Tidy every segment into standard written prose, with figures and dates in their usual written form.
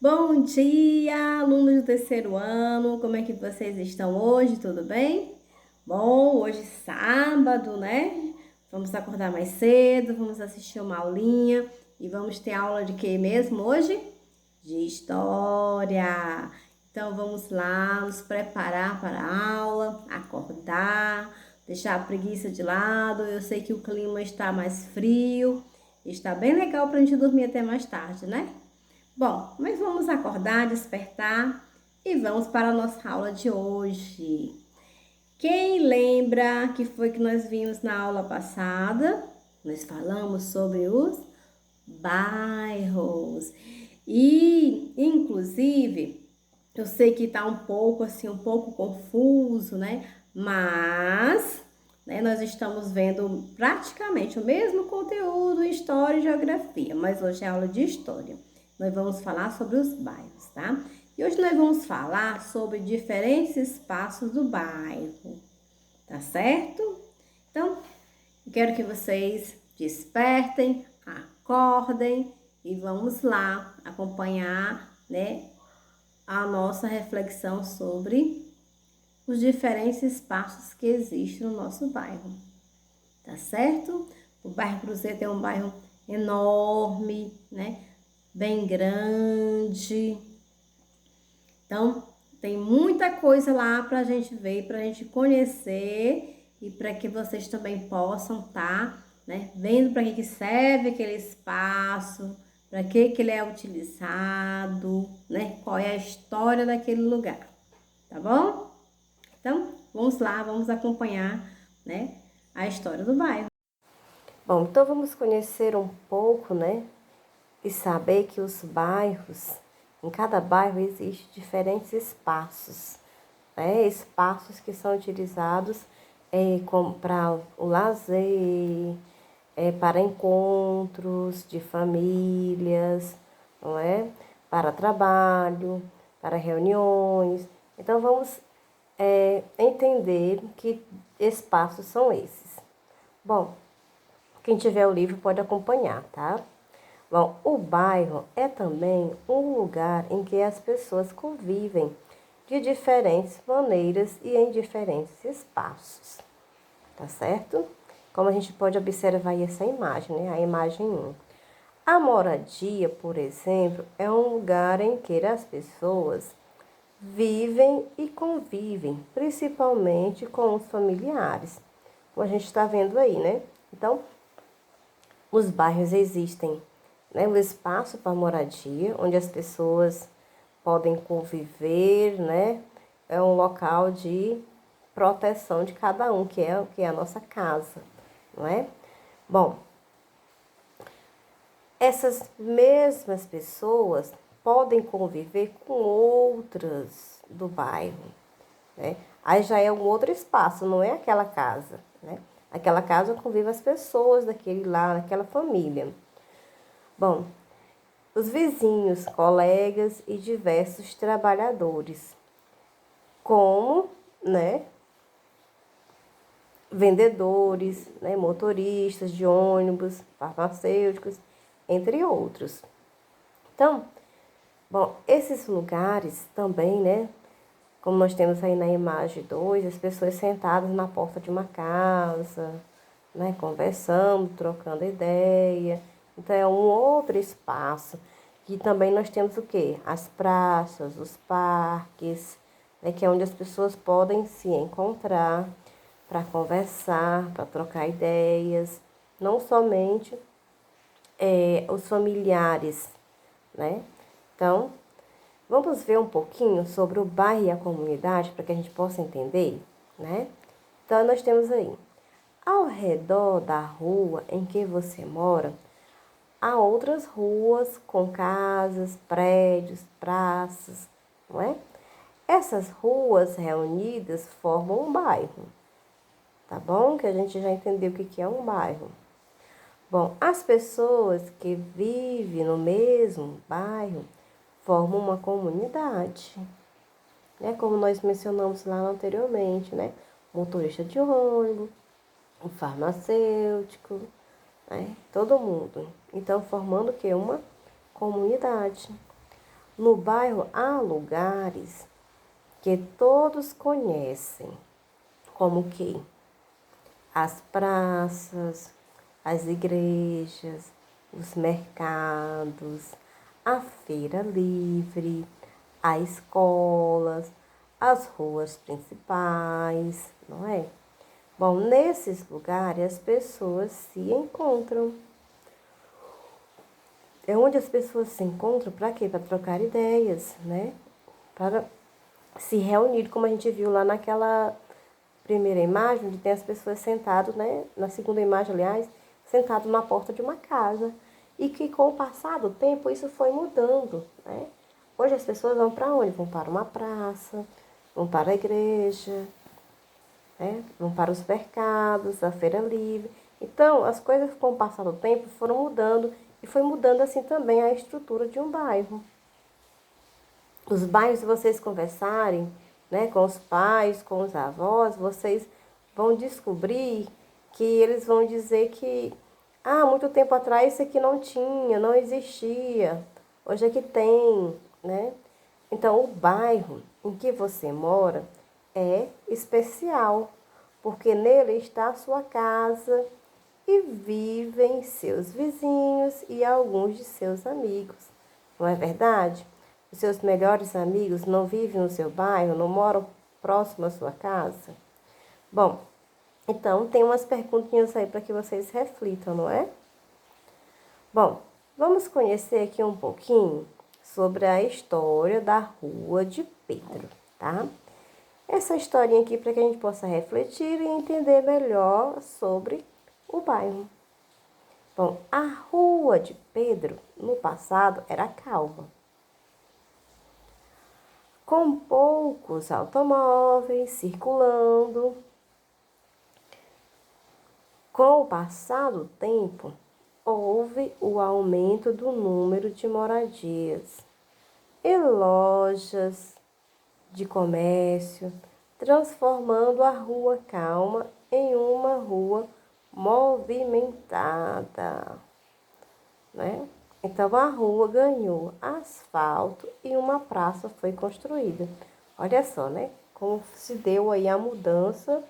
Bom dia, alunos do terceiro ano. Como é que vocês estão hoje? Tudo bem? Bom, hoje é sábado, né? Vamos acordar mais cedo, vamos assistir uma aulinha e vamos ter aula de quê mesmo hoje? De história. Então vamos lá nos preparar para a aula, acordar, deixar a preguiça de lado. Eu sei que o clima está mais frio, está bem legal para a gente dormir até mais tarde, né? Bom, mas vamos acordar, despertar e vamos para a nossa aula de hoje. Quem lembra que foi que nós vimos na aula passada? Nós falamos sobre os bairros. E, inclusive, eu sei que está um pouco assim, um pouco confuso, né? Mas, né, nós estamos vendo praticamente o mesmo conteúdo, história e geografia, mas hoje é aula de história. Nós vamos falar sobre os bairros, tá? E hoje nós vamos falar sobre diferentes espaços do bairro, tá certo? Então, eu quero que vocês despertem, acordem e vamos lá acompanhar, né, a nossa reflexão sobre os diferentes espaços que existem no nosso bairro, tá certo? O bairro Cruzeiro tem um bairro enorme, né? Bem grande. Então, tem muita coisa lá para a gente ver, para a gente conhecer e para que vocês também possam estar, né, vendo para que serve aquele espaço, para que ele é utilizado, né, qual é a história daquele lugar, tá bom? Então, vamos lá, vamos acompanhar, né, a história do bairro. Bom, então vamos conhecer um pouco, né? E saber que os bairros, em cada bairro existe diferentes espaços, né? Espaços que são utilizados para o lazer, para encontros de famílias, não é? Para trabalho, para reuniões. Então vamos entender que espaços são esses. Bom, quem tiver o livro pode acompanhar, tá? Bom, o bairro é também um lugar em que as pessoas convivem de diferentes maneiras e em diferentes espaços, tá certo? Como a gente pode observar aí essa imagem, né? A imagem 1. A moradia, por exemplo, é um lugar em que as pessoas vivem e convivem, principalmente com os familiares, como a gente está vendo aí, né? Então, os bairros existem, né, o espaço para moradia, onde as pessoas podem conviver, né? É um local de proteção de cada um, que é a nossa casa, não é? Bom, essas mesmas pessoas podem conviver com outras do bairro, né? Aí já é um outro espaço, não é aquela casa, né? Aquela casa convive as pessoas daquele lá, naquela família. Bom, os vizinhos, colegas e diversos trabalhadores, como, né, vendedores, né, motoristas de ônibus, farmacêuticos, entre outros. Então, bom, esses lugares também, né, como nós temos aí na imagem 2, as pessoas sentadas na porta de uma casa, né, conversando, trocando ideia. Então é um outro espaço. E também nós temos o quê? As praças, os parques, né, que é onde as pessoas podem se encontrar para conversar, para trocar ideias, não somente os familiares, né? Então, vamos ver um pouquinho sobre o bairro e a comunidade para que a gente possa entender, né? Então, nós temos aí, ao redor da rua em que você mora, há outras ruas com casas, prédios, praças, não é? Essas ruas reunidas formam um bairro, tá bom? Que a gente já entendeu o que é um bairro. Bom, as pessoas que vivem no mesmo bairro formam uma comunidade, né? Como nós mencionamos lá anteriormente, né? Motorista de ônibus, um farmacêutico, né? Todo mundo. Então, formando o quê? Uma comunidade. No bairro há lugares que todos conhecem, como que as praças, as igrejas, os mercados, a feira livre, as escolas, as ruas principais, não é? Bom, nesses lugares as pessoas se encontram. É onde as pessoas se encontram para quê? Para trocar ideias, né? Para se reunir, como a gente viu lá naquela primeira imagem, onde tem as pessoas sentadas, né? Na segunda imagem, aliás, sentadas na porta de uma casa. E que com o passar do tempo isso foi mudando, né? Hoje as pessoas vão para onde? Vão para uma praça, vão para a igreja, né? Vão para os mercados, a feira livre. Então, as coisas com o passar do tempo foram mudando e foi mudando assim também a estrutura de um bairro. Os bairros, se vocês conversarem, né, com os pais, com os avós, vocês vão descobrir que eles vão dizer que muito tempo atrás isso aqui não tinha, não existia, hoje é que tem, né? Então, o bairro em que você mora é especial, porque nele está a sua casa e vivem seus vizinhos e alguns de seus amigos. Não é verdade? Os seus melhores amigos não vivem no seu bairro, não moram próximo à sua casa? Bom, então tem umas perguntinhas aí para que vocês reflitam, não é? Bom, vamos conhecer aqui um pouquinho sobre a história da Rua de Pedro, tá? Essa historinha aqui para que a gente possa refletir e entender melhor sobre o bairro. Bom, a Rua de Pedro, no passado, era calma, com poucos automóveis circulando. Com o passar do tempo, houve o aumento do número de moradias e lojas de comércio, transformando a rua calma em uma rua movimentada, né? Então a rua ganhou asfalto e uma praça foi construída. Olha só, né? Como se deu aí a mudança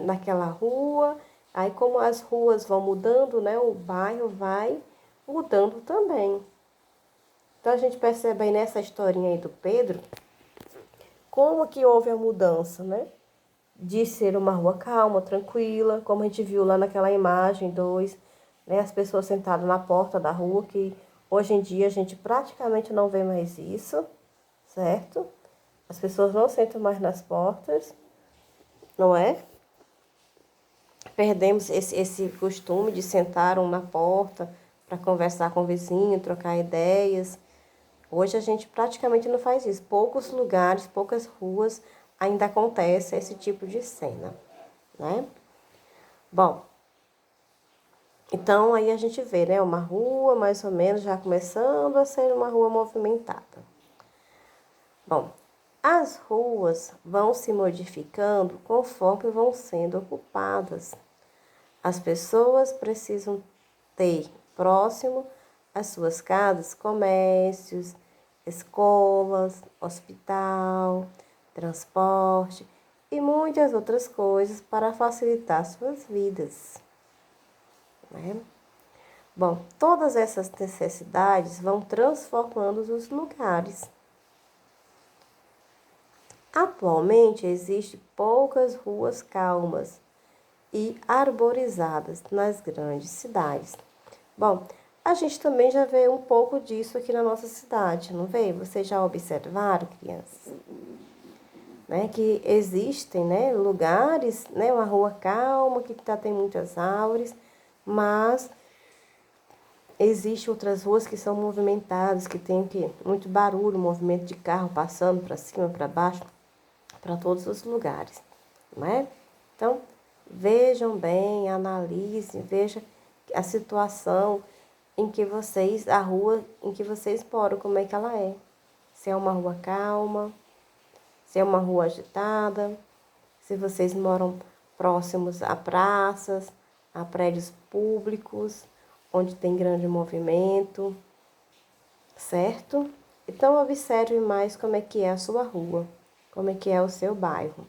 naquela rua. Aí como as ruas vão mudando, né? O bairro vai mudando também. Então a gente percebe aí nessa historinha aí do Pedro, como que houve a mudança, né? De ser uma rua calma, tranquila, como a gente viu lá naquela imagem 2, né? As pessoas sentadas na porta da rua, que hoje em dia a gente praticamente não vê mais isso, certo? As pessoas não sentam mais nas portas, não é? Perdemos esse costume de sentar um na porta para conversar com o vizinho, trocar ideias. Hoje a gente praticamente não faz isso. Poucos lugares, poucas ruas ainda acontece esse tipo de cena, né? Bom, então aí a gente vê, né, uma rua mais ou menos já começando a ser uma rua movimentada. Bom, as ruas vão se modificando conforme vão sendo ocupadas. As pessoas precisam ter próximo às suas casas comércios, escolas, hospital, transporte e muitas outras coisas para facilitar suas vidas, né? Bom, todas essas necessidades vão transformando os lugares. Atualmente existem poucas ruas calmas e arborizadas nas grandes cidades. Bom, a gente também já vê um pouco disso aqui na nossa cidade, não vê? Vocês já observaram, crianças? Né, que existem, né, lugares, né, uma rua calma, que tem muitas árvores, mas existem outras ruas que são movimentadas, que tem muito barulho, movimento de carro passando para cima, para baixo, para todos os lugares, não é? Então, vejam bem, analisem, vejam a situação em que a rua em que vocês moram, como é que ela é. Se é uma rua calma, se é uma rua agitada, se vocês moram próximos a praças, a prédios públicos, onde tem grande movimento, certo? Então, observe mais como é que é a sua rua, como é que é o seu bairro,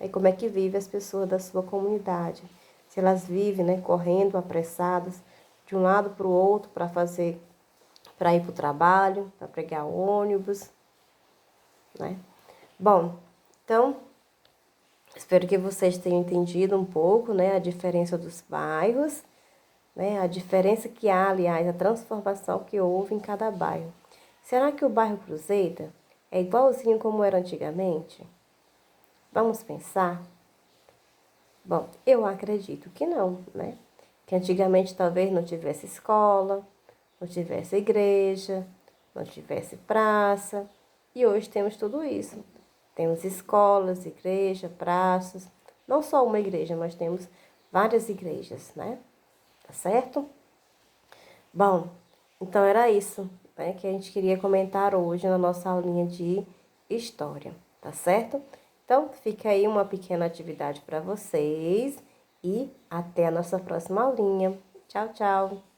e como é que vivem as pessoas da sua comunidade. Se elas vivem, né, correndo, apressadas, de um lado para o outro para ir para o trabalho, para pegar o ônibus, né? Bom, então, espero que vocês tenham entendido um pouco, né, a diferença dos bairros, né, a diferença que há, aliás, a transformação que houve em cada bairro. Será que o bairro Cruzeita é igualzinho como era antigamente? Vamos pensar? Bom, eu acredito que não, né? Que antigamente talvez não tivesse escola, não tivesse igreja, não tivesse praça, e hoje temos tudo isso. Temos escolas, igreja, praças, não só uma igreja, mas temos várias igrejas, né? Tá certo? Bom, então era isso, né, que a gente queria comentar hoje na nossa aulinha de história, tá certo? Então, fica aí uma pequena atividade para vocês e até a nossa próxima aulinha. Tchau, tchau!